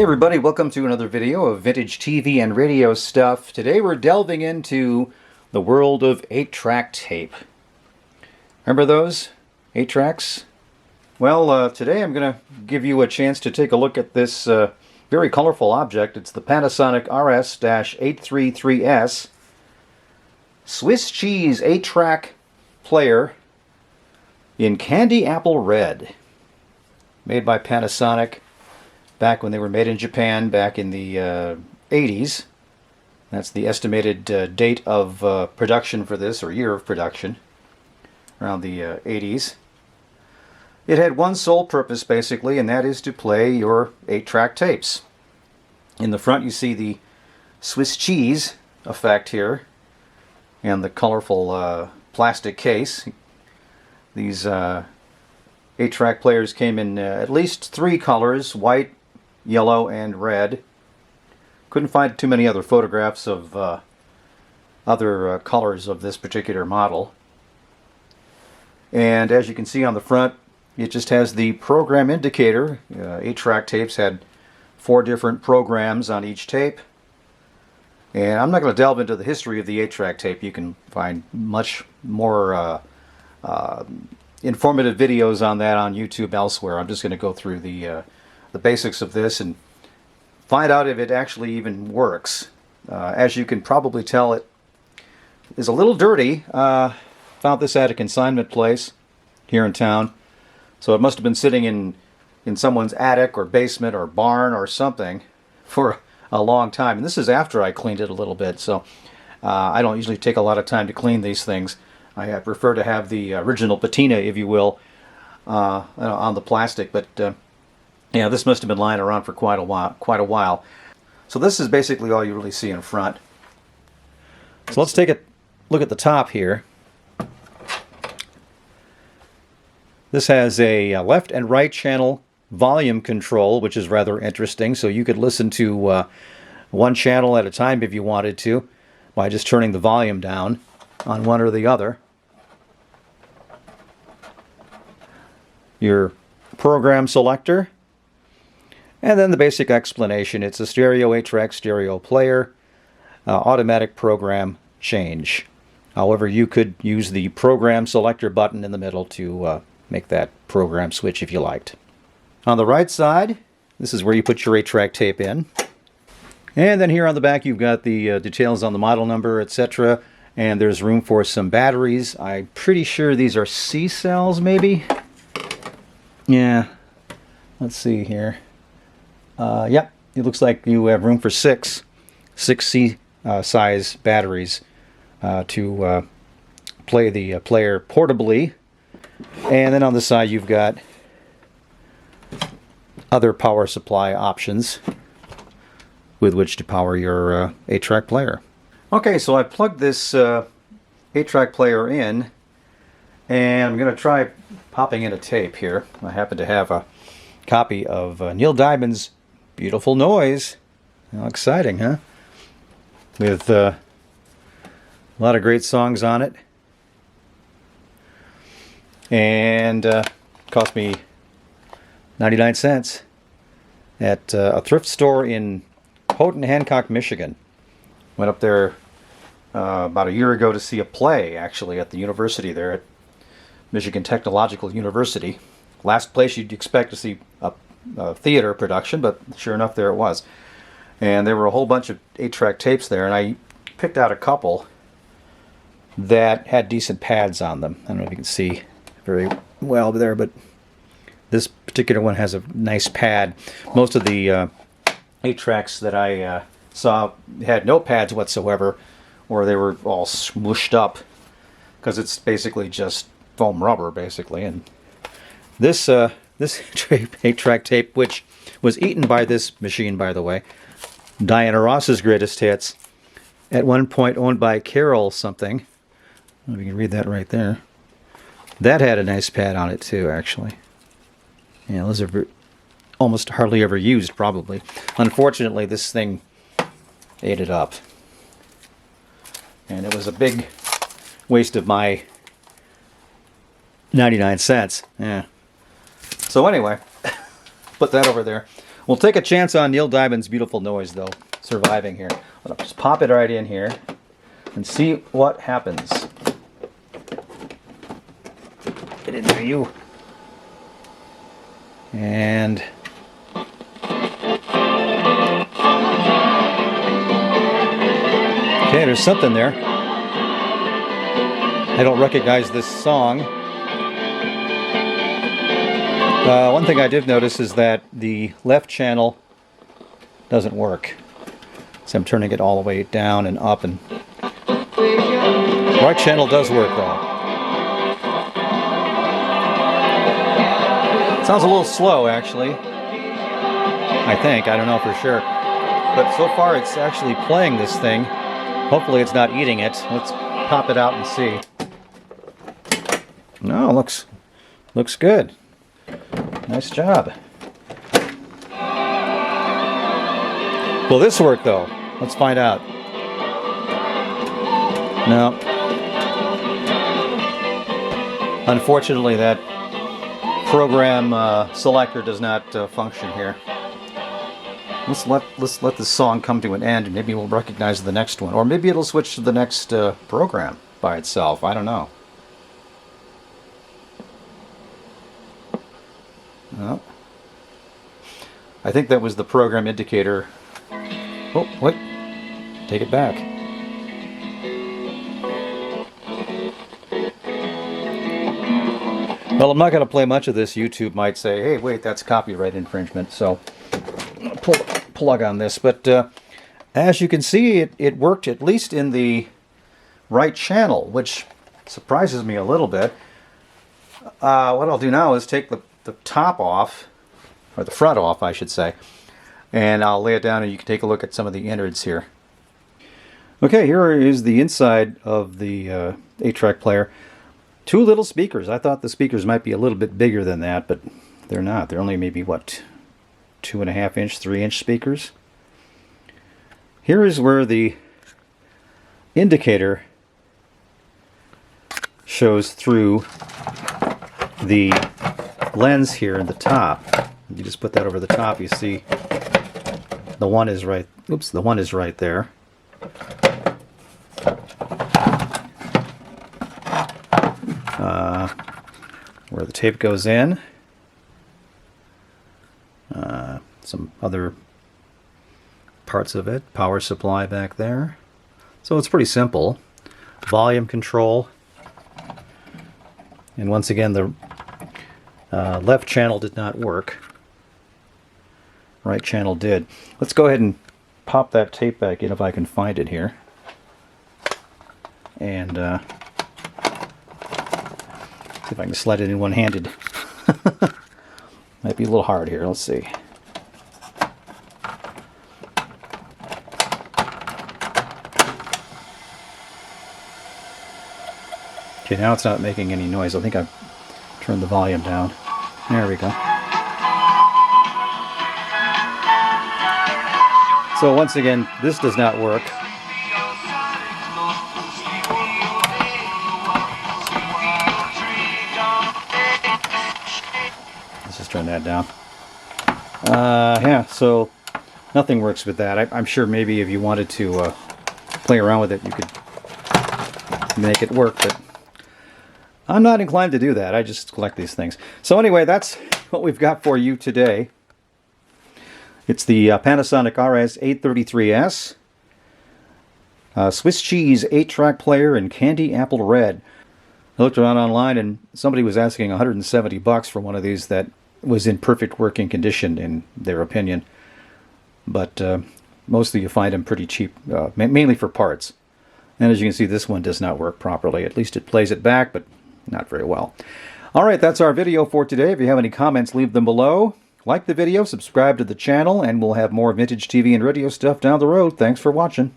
everybody, welcome to another video of vintage TV and radio stuff. Today we're delving into the world of 8-track tape. Remember those 8-tracks? Well, today I'm going to give you a chance to take a look at this very colorful object. It's the Panasonic RS-833S Swiss Cheese 8-track player in candy apple red. Made by Panasonic back when they were made in Japan back in the 80s. That's the estimated date of production for this, or year of production, around the 80s. It had one sole purpose basically, and that is to play your 8-track tapes. In the front you see the Swiss cheese effect here and the colorful plastic case. These 8-track players came in at least 3 colors: white, yellow, and red. Couldn't find too many other photographs of other colors of this particular model. And as you can see on the front, it just has the program indicator. 8-track tapes had 4 different programs on each tape. And I'm not going to delve into the history of the 8-track tape. You can find much more informative videos on that on YouTube elsewhere. I'm just going to go through the basics of this and find out if it actually even works. As you can probably tell, it is a little dirty. Found this at a consignment place here in town, so it must have been sitting in someone's attic or basement or barn or something for a long time. And this is after I cleaned it a little bit, so I don't usually take a lot of time to clean these things. I prefer to have the original patina, if you will, on the plastic, but yeah, this must have been lying around for quite a while. So this is basically all you really see in front. So let's take a look at the top here. This has a left and right channel volume control, which is rather interesting. So you could listen to one channel at a time if you wanted to by just turning the volume down on one or the other. Your program selector. And then the basic explanation. It's a stereo 8-track stereo player, automatic program change. However, you could use the program selector button in the middle to make that program switch if you liked. On the right side, this is where you put your 8-track tape in. And then here on the back you've got the details on the model number, etc. And there's room for some batteries. I'm pretty sure these are C cells, maybe? Yeah. Let's see here. Yep, it looks like you have room for 6 C size batteries to play the player portably. And then on the side you've got other power supply options with which to power your 8-track player. Okay, so I plugged this 8-track player in, and I'm going to try popping in a tape here. I happen to have a copy of Neil Diamond's Beautiful Noise. How exciting, huh? With a lot of great songs on it. And cost me 99 cents at a thrift store in Houghton, Hancock, Michigan. Went up there about a year ago to see a play, actually, at the university there at Michigan Technological University. Last place you'd expect to see a theater production, but sure enough, there it was. And there were a whole bunch of 8-track tapes there, and I picked out a couple that had decent pads on them. I don't know if you can see very well there, but this particular one has a nice pad. Most of the 8-tracks that I saw had no pads whatsoever, or they were all smooshed up, because it's basically just foam rubber, basically. And this 8-track tape, which was eaten by this machine, by the way, Diana Ross's Greatest Hits, at one point owned by Carol something. I don't know if you can read that right there. That had a nice pad on it too, actually. Yeah, those are almost hardly ever used, probably. Unfortunately, this thing ate it up. And it was a big waste of my 99 cents. Yeah. So anyway, put that over there. We'll take a chance on Neil Diamond's Beautiful Noise, though, surviving here. I'll just pop it right in here and see what happens. Get in there, you. And... okay, there's something there. I don't recognize this song. One thing I did notice is that the left channel doesn't work. So I'm turning it all the way down and up, and right channel does work though. Sounds a little slow actually. I think, I don't know for sure. But so far it's actually playing this thing. Hopefully it's not eating it. Let's pop it out and see. No, looks good. Nice job. Will this work though? Let's find out. No. Unfortunately, that program selector does not function here. Let's let this song come to an end, and maybe we'll recognize the next one, or maybe it'll switch to the next program by itself. I don't know. No. I think that was the program indicator. Oh, wait. Take it back. Well, I'm not going to play much of this. YouTube might say, hey, wait, that's copyright infringement. So, pull the plug on this. But as you can see, it worked at least in the right channel, which surprises me a little bit. What I'll do now is take the top off, or the front off, I should say, and I'll lay it down and you can take a look at some of the innards here. Okay, here is the inside of the 8-track player. Two little speakers. I thought the speakers might be a little bit bigger than that, but they're not. They're only maybe, what, 2.5 inch, 3-inch speakers. Here is where the indicator shows through the lens here in the top. You just put that over the top, you see the one is right, oops, the one is right there. Where the tape goes in. Some other parts of it, power supply back there. So it's pretty simple. Volume control. And once again, the left channel did not work. Right channel did. Let's go ahead and pop that tape back in if I can find it here. And see if I can slide it in one-handed. Might be a little hard here. Let's see. Okay, now it's not making any noise. I think I've turned the volume down. There we go. So once again, this does not work. Let's just turn that down. Yeah, so nothing works with that. I'm sure maybe if you wanted to play around with it, you could make it work, but I'm not inclined to do that. I just collect these things. So anyway, that's what we've got for you today. It's the Panasonic RS-833S Swiss Cheese 8-track player in candy apple red. I looked around online and somebody was asking $170 for one of these that was in perfect working condition in their opinion. But mostly you find them pretty cheap, mainly for parts. And as you can see, this one does not work properly. At least it plays it back, but not very well. All right, that's our video for today. If you have any comments, leave them below. Like the video, subscribe to the channel, and we'll have more vintage TV and radio stuff down the road. Thanks for watching.